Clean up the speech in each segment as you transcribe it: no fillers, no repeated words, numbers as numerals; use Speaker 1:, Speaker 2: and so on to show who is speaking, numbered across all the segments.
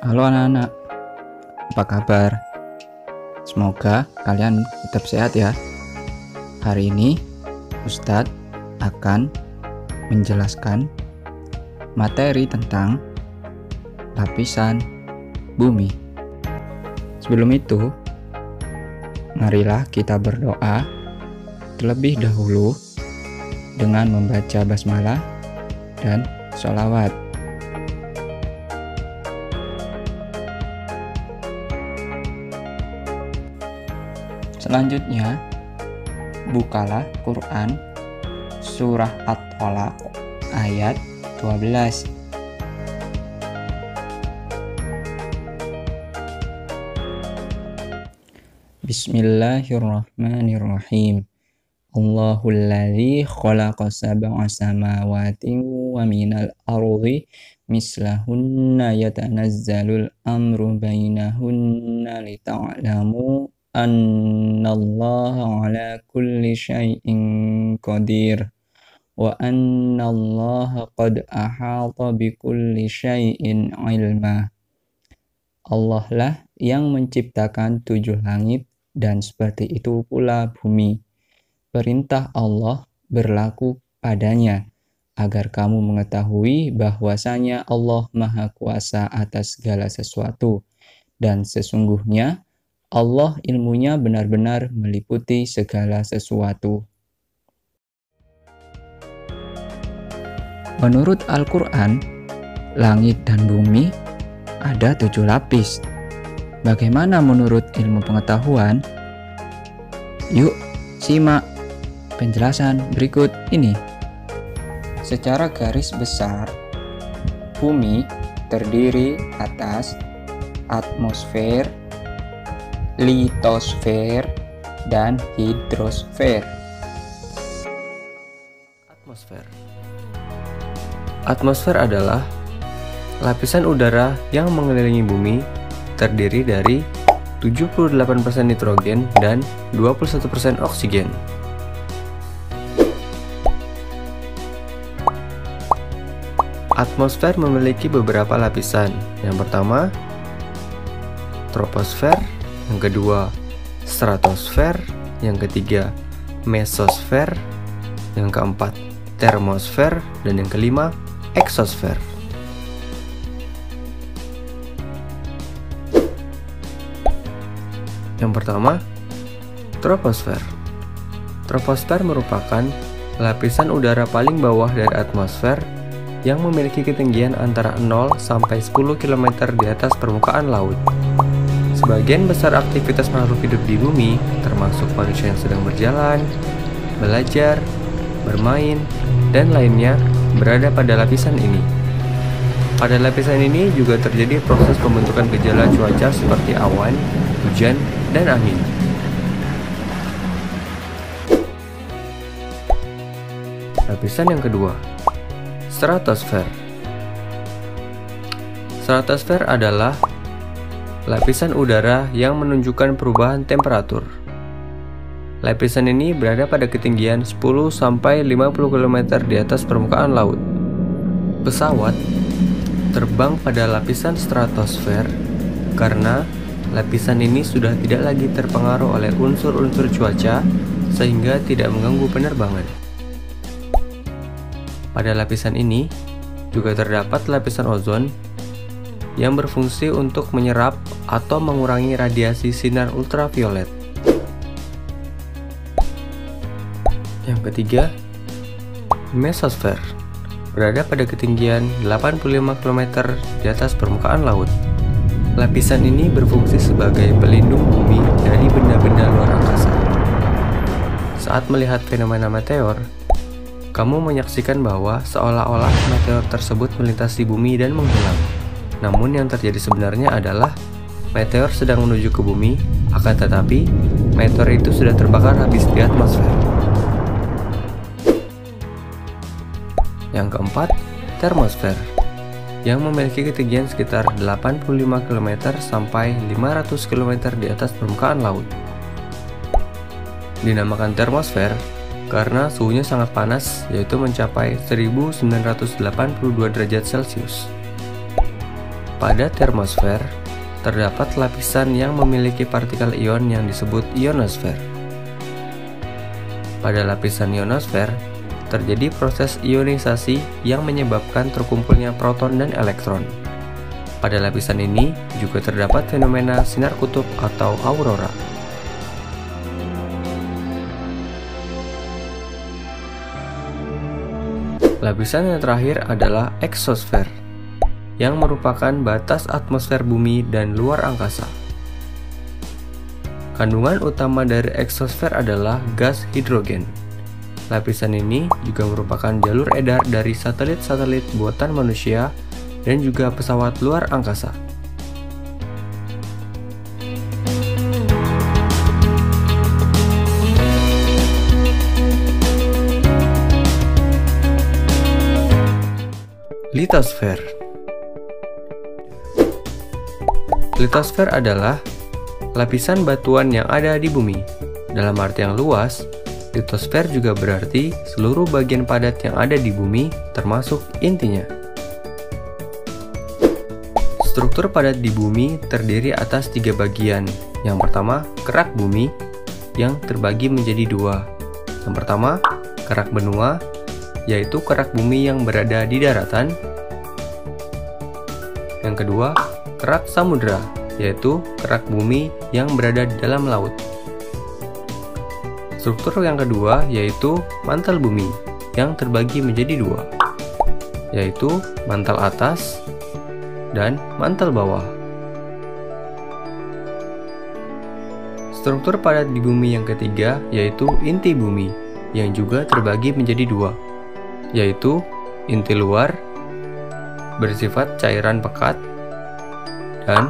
Speaker 1: Halo anak-anak, apa kabar? Semoga kalian tetap sehat ya. Hari ini Ustadz akan menjelaskan materi tentang lapisan bumi. Sebelum itu, marilah kita berdoa terlebih dahulu dengan membaca basmalah dan sholawat. Selanjutnya, bukalah Quran Surah At-Tolaq ayat 12. Bismillahirrahmanirrahim. Allahul ladzi khalaqa sab'a samawati wa minal ardi mislahunna yatanazzalul amru bainahunna lita'lamu annallaha ala kulli syai'in qadir wa annallaha qad ahata bikulli syai'in ilma. Allah lah yang menciptakan 7 langit dan seperti itu pula bumi. Perintah Allah berlaku padanya agar kamu mengetahui bahwasanya Allah Maha Kuasa atas segala sesuatu, dan sesungguhnya Allah ilmunya benar-benar meliputi segala sesuatu. Menurut Al-Quran, langit dan bumi ada 7 lapis. Bagaimana menurut ilmu pengetahuan? Yuk, simak penjelasan berikut ini. Secara garis besar, bumi terdiri atas atmosfer, litosfer, dan hidrosfer.
Speaker 2: Atmosfer adalah lapisan udara yang mengelilingi bumi, terdiri dari 78% nitrogen dan 21% oksigen. Atmosfer memiliki beberapa lapisan. Yang pertama, troposfer, yang kedua, stratosfer, yang ketiga, mesosfer, yang keempat, termosfer, dan yang kelima, eksosfer. Yang pertama, troposfer. Troposfer merupakan lapisan udara paling bawah dari atmosfer yang memiliki ketinggian antara 0 sampai 10 km di atas permukaan laut. Sebagian besar aktivitas makhluk hidup di bumi, termasuk manusia yang sedang berjalan, belajar, bermain, dan lainnya, berada pada lapisan ini. Pada lapisan ini juga terjadi proses pembentukan gejala cuaca seperti awan, hujan, dan angin. Lapisan yang kedua, stratosfer. Stratosfer adalah lapisan udara yang menunjukkan perubahan temperatur. Lapisan ini berada pada ketinggian 10-50 km di atas permukaan laut. Pesawat terbang pada lapisan stratosfer karena lapisan ini sudah tidak lagi terpengaruh oleh unsur-unsur cuaca sehingga tidak mengganggu penerbangan. Pada lapisan ini juga terdapat lapisan ozon yang berfungsi untuk menyerap atau mengurangi radiasi sinar ultraviolet. Yang ketiga, mesosfer, berada pada ketinggian 85 km di atas permukaan laut. Lapisan ini berfungsi sebagai pelindung bumi dari benda-benda luar angkasa. Saat melihat fenomena meteor, kamu menyaksikan bahwa seolah-olah meteor tersebut melintasi bumi dan menghilang. Namun yang terjadi sebenarnya adalah meteor sedang menuju ke bumi, akan tetapi meteor itu sudah terbakar habis di atmosfer. Yang keempat, termosfer, yang memiliki ketinggian sekitar 85 km sampai 500 km di atas permukaan laut. Dinamakan termosfer karena suhunya sangat panas, yaitu mencapai 1982 derajat Celcius. Pada termosfer, terdapat lapisan yang memiliki partikel ion yang disebut ionosfer. Pada lapisan ionosfer, terjadi proses ionisasi yang menyebabkan terkumpulnya proton dan elektron. Pada lapisan ini juga terdapat fenomena sinar kutub atau aurora. Lapisan yang terakhir adalah eksosfer, yang merupakan batas atmosfer bumi dan luar angkasa. Kandungan utama dari eksosfer adalah gas hidrogen. Lapisan ini juga merupakan jalur edar dari satelit-satelit buatan manusia dan juga pesawat luar angkasa. Litosfer. Litosfer adalah lapisan batuan yang ada di bumi. Dalam arti yang luas, litosfer juga berarti seluruh bagian padat yang ada di bumi, termasuk intinya. Struktur padat di bumi terdiri atas 3 bagian. Yang pertama, kerak bumi, yang terbagi menjadi 2. Yang pertama, kerak benua, yaitu kerak bumi yang berada di daratan. Yang kedua, kerak samudra, yaitu kerak bumi yang berada di dalam laut. Struktur yang kedua yaitu mantel bumi, yang terbagi menjadi 2, yaitu mantel atas dan mantel bawah. Struktur padat di bumi yang ketiga yaitu inti bumi, yang juga terbagi menjadi 2, yaitu inti luar, bersifat cairan pekat, dan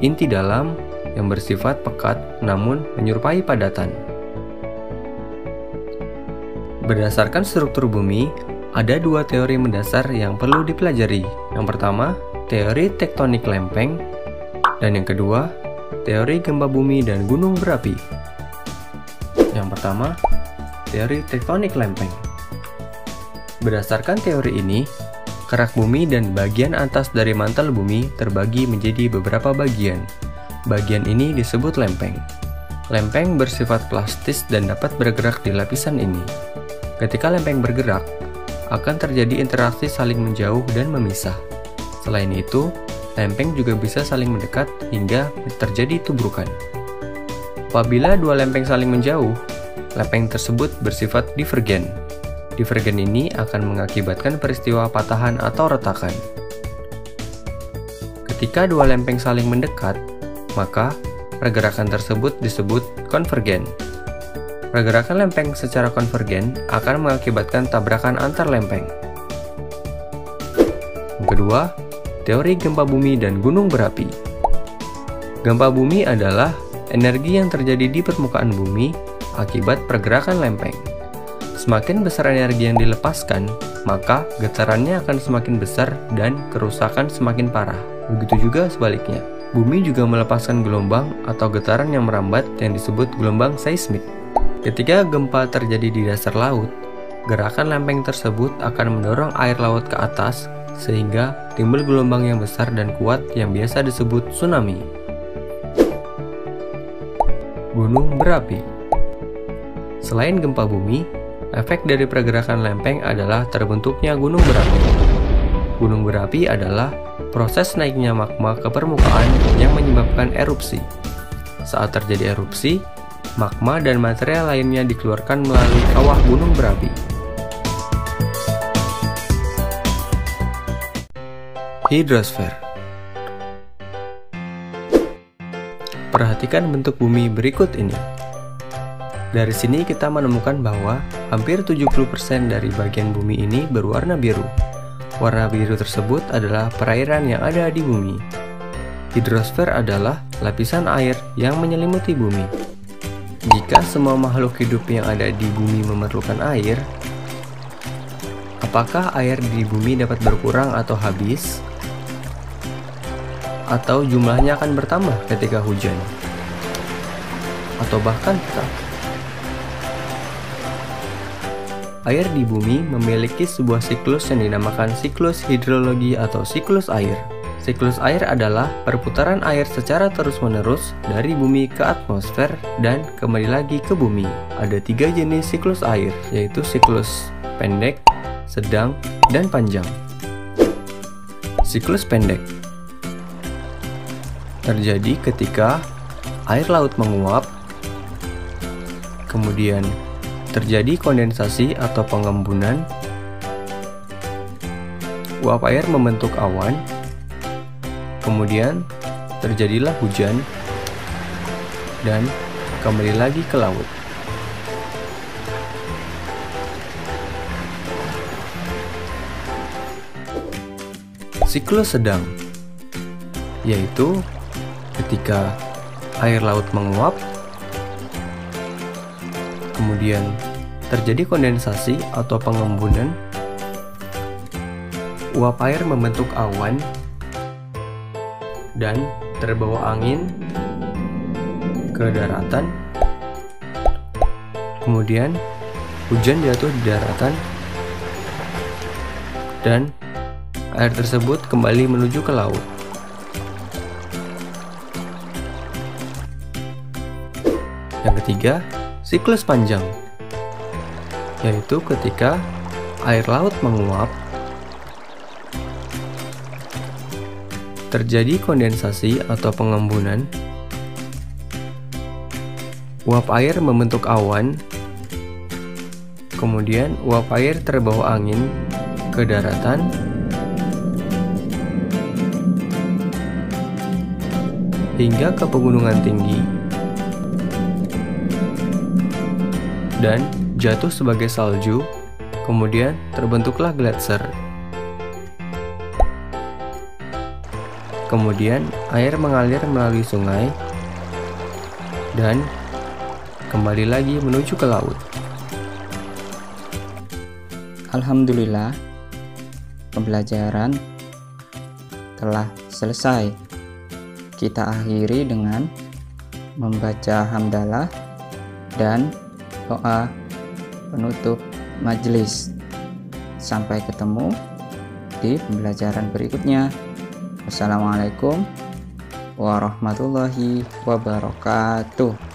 Speaker 2: inti dalam yang bersifat pekat namun menyerupai padatan. Berdasarkan struktur bumi, ada 2 teori mendasar yang perlu dipelajari. Yang pertama, teori tektonik lempeng, dan yang kedua, teori gempa bumi dan gunung berapi. Yang pertama, teori tektonik lempeng. Berdasarkan teori ini, kerak bumi dan bagian atas dari mantel bumi terbagi menjadi beberapa bagian. Bagian ini disebut lempeng. Lempeng bersifat plastis dan dapat bergerak di lapisan ini. Ketika lempeng bergerak, akan terjadi interaksi saling menjauh dan memisah. Selain itu, lempeng juga bisa saling mendekat hingga terjadi tubrukan. Apabila 2 lempeng saling menjauh, lempeng tersebut bersifat divergen. Divergen ini akan mengakibatkan peristiwa patahan atau retakan. Ketika 2 lempeng saling mendekat, maka pergerakan tersebut disebut konvergen. Pergerakan lempeng secara konvergen akan mengakibatkan tabrakan antar lempeng. Yang kedua, teori gempa bumi dan gunung berapi. Gempa bumi adalah energi yang terjadi di permukaan bumi akibat pergerakan lempeng. Semakin besar energi yang dilepaskan, maka getarannya akan semakin besar dan kerusakan semakin parah. Begitu juga sebaliknya. Bumi juga melepaskan gelombang atau getaran yang merambat yang disebut gelombang seismik. Ketika gempa terjadi di dasar laut, gerakan lempeng tersebut akan mendorong air laut ke atas sehingga timbul gelombang yang besar dan kuat yang biasa disebut tsunami. Gunung berapi. Selain gempa bumi, efek dari pergerakan lempeng adalah terbentuknya gunung berapi. Gunung berapi adalah proses naiknya magma ke permukaan yang menyebabkan erupsi. Saat terjadi erupsi, magma dan material lainnya dikeluarkan melalui kawah gunung berapi. Hidrosfer. Perhatikan bentuk bumi berikut ini. Dari sini kita menemukan bahwa hampir 70% dari bagian bumi ini berwarna biru. Warna biru tersebut adalah perairan yang ada di bumi. Hidrosfer adalah lapisan air yang menyelimuti bumi. Jika semua makhluk hidup yang ada di bumi memerlukan air, apakah air di bumi dapat berkurang atau habis? Atau jumlahnya akan bertambah ketika hujan? Atau bahkan tetap? Air di bumi memiliki sebuah siklus yang dinamakan siklus hidrologi atau siklus air. Siklus air adalah perputaran air secara terus-menerus dari bumi ke atmosfer dan kembali lagi ke bumi. Ada 3 jenis siklus air, yaitu siklus pendek, sedang, dan panjang. Siklus pendek terjadi ketika air laut menguap, kemudian terjadi kondensasi atau pengembunan, uap air membentuk awan, kemudian terjadilah hujan, dan kembali lagi ke laut. Siklus sedang yaitu ketika air laut menguap, kemudian terjadi kondensasi atau pengembunan, uap air membentuk awan, dan terbawa angin ke daratan, kemudian hujan jatuh di daratan, dan air tersebut kembali menuju ke laut. Yang ketiga, siklus panjang, yaitu ketika air laut menguap, terjadi kondensasi atau pengembunan, uap air membentuk awan, kemudian uap air terbawa angin ke daratan, hingga ke pegunungan tinggi, dan jatuh sebagai salju, kemudian terbentuklah gletser. Kemudian air mengalir melalui sungai dan kembali lagi menuju ke laut.
Speaker 1: Alhamdulillah, pembelajaran telah selesai. Kita akhiri dengan membaca hamdalah dan doa penutup majelis. Sampai ketemu di pembelajaran berikutnya. Wassalamualaikum warahmatullahi wabarakatuh.